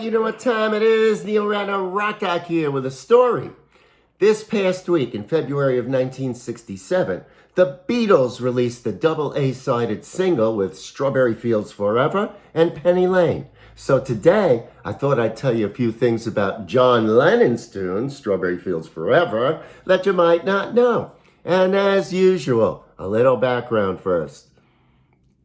you know what time it is. Neil Rana Rockdock here with a story. This past week, in February of 1967, the Beatles released the double A-sided single with Strawberry Fields Forever and Penny Lane. So today, I thought I'd tell you a few things about John Lennon's tune, Strawberry Fields Forever, that you might not know. And as usual, a little background first.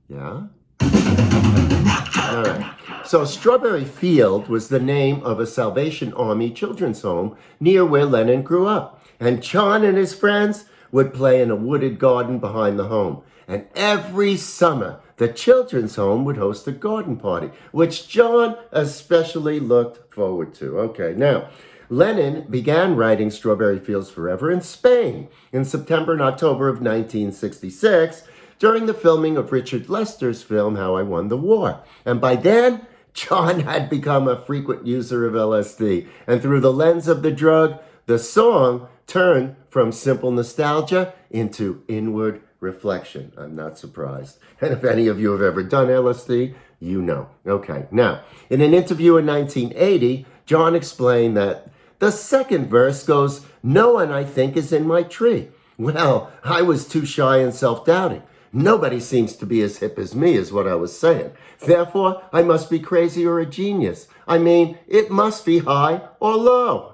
Yeah? All right. So Strawberry Field was the name of a Salvation Army children's home near where Lennon grew up. And John and his friends would play in a wooded garden behind the home. And every summer, the children's home would host a garden party, which John especially looked forward to. Okay, now, Lennon began writing Strawberry Fields Forever in Spain in September and October of 1966, during the filming of Richard Lester's film, How I Won the War. And by then, John had become a frequent user of LSD. And through the lens of the drug, the song turned from simple nostalgia into inward reflection. I'm not surprised. And if any of you have ever done LSD, you know. Okay, now, in an interview in 1980, John explained that the second verse goes, "No one, I think, is in my tree." Well, I was too shy and self-doubting. Nobody seems to be as hip as me, is what I was saying. Therefore, I must be crazy or a genius. I mean, it must be high or low.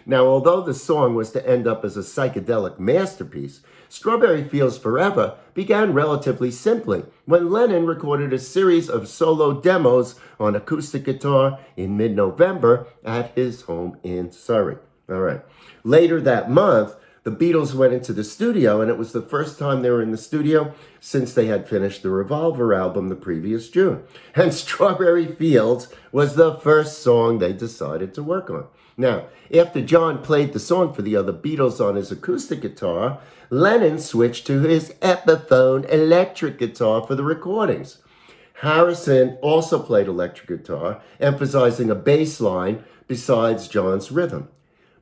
Now, although the song was to end up as a psychedelic masterpiece, Strawberry Fields Forever began relatively simply when Lennon recorded a series of solo demos on acoustic guitar in mid-November at his home in Surrey. All right. Later that month, the Beatles went into the studio, and it was the first time they were in the studio since they had finished the Revolver album the previous June. And Strawberry Fields was the first song they decided to work on. Now, after John played the song for the other Beatles on his acoustic guitar, Lennon switched to his Epiphone electric guitar for the recordings. Harrison also played electric guitar, emphasizing a bass line besides John's rhythm.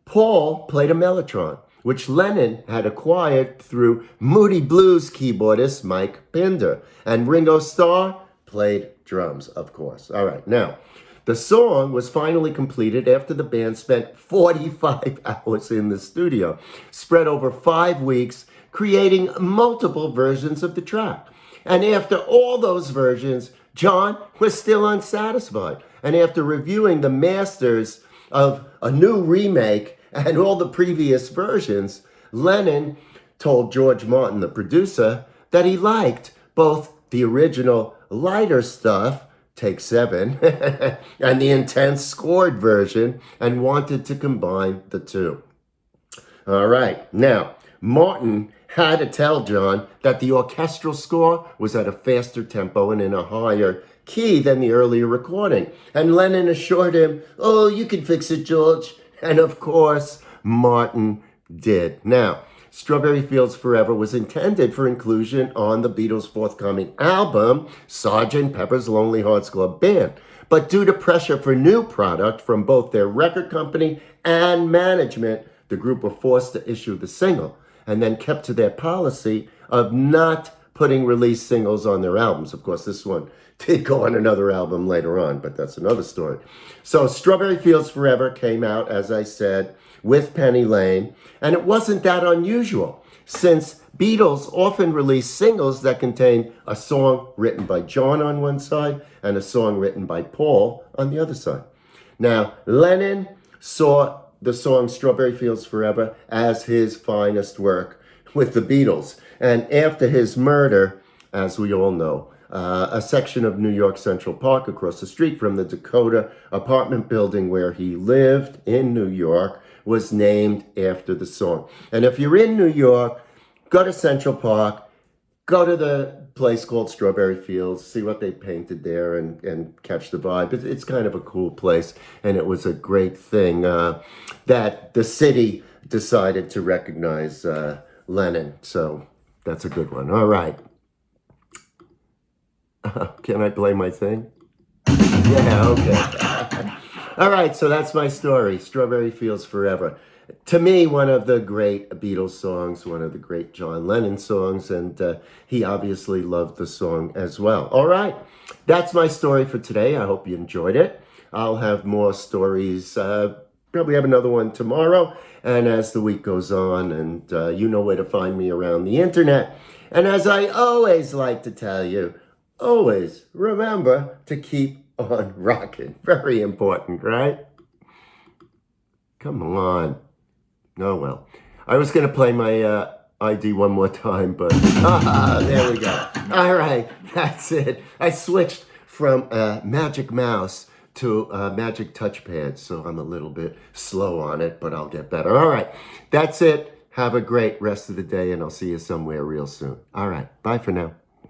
Paul played a Melotron, which Lennon had acquired through Moody blues keyboardist Mike Pinder. And Ringo Starr played drums, of course. All right, now, the song was finally completed after the band spent 45 hours in the studio, spread over 5 weeks, creating multiple versions of the track. And after all those versions, John was still unsatisfied. And after reviewing the masters of a new remake and all the previous versions, Lennon told George Martin, the producer, that he liked both the original lighter stuff, take 7, and the intense scored version, and wanted to combine the two. All right, now, Martin had to tell John that the orchestral score was at a faster tempo and in a higher key than the earlier recording. And Lennon assured him, "Oh, you can fix it, George." And of course, Martin did. Now, Strawberry Fields Forever was intended for inclusion on the Beatles' forthcoming album, Sgt. Pepper's Lonely Hearts Club Band. But due to pressure for new product from both their record company and management, the group were forced to issue the single and then kept to their policy of not putting release singles on their albums. Of course, this one did go on another album later on, but that's another story. So Strawberry Fields Forever came out, as I said, with Penny Lane, and it wasn't that unusual, since Beatles often released singles that contained a song written by John on one side and a song written by Paul on the other side. Now, Lennon saw the song Strawberry Fields Forever as his finest work with the Beatles, and after his murder, as we all know, a section of New York Central Park across the street from the Dakota apartment building where he lived in New York was named after the song. And if you're in New York, go to Central Park, go to the place called Strawberry Fields, see what they painted there and catch the vibe. It's kind of a cool place, and it was a great thing that the city decided to recognize Lennon. So that's a good one. All right. Can I play my thing? Yeah, okay. All right, so that's my story, Strawberry Fields Forever. To me, one of the great Beatles songs, one of the great John Lennon songs, and he obviously loved the song as well. All right, that's my story for today. I hope you enjoyed it. I'll have more stories. Probably have another one tomorrow. And as the week goes on, and you know where to find me around the internet. And as I always like to tell you, always remember to keep on rocking. Very important, right? Come on. Oh, well. I was going to play my ID one more time, but there we go. All right, that's it. I switched from Magic Mouse to Magic Touchpad, so I'm a little bit slow on it, but I'll get better. All right, that's it. Have a great rest of the day, and I'll see you somewhere real soon. All right, bye for now.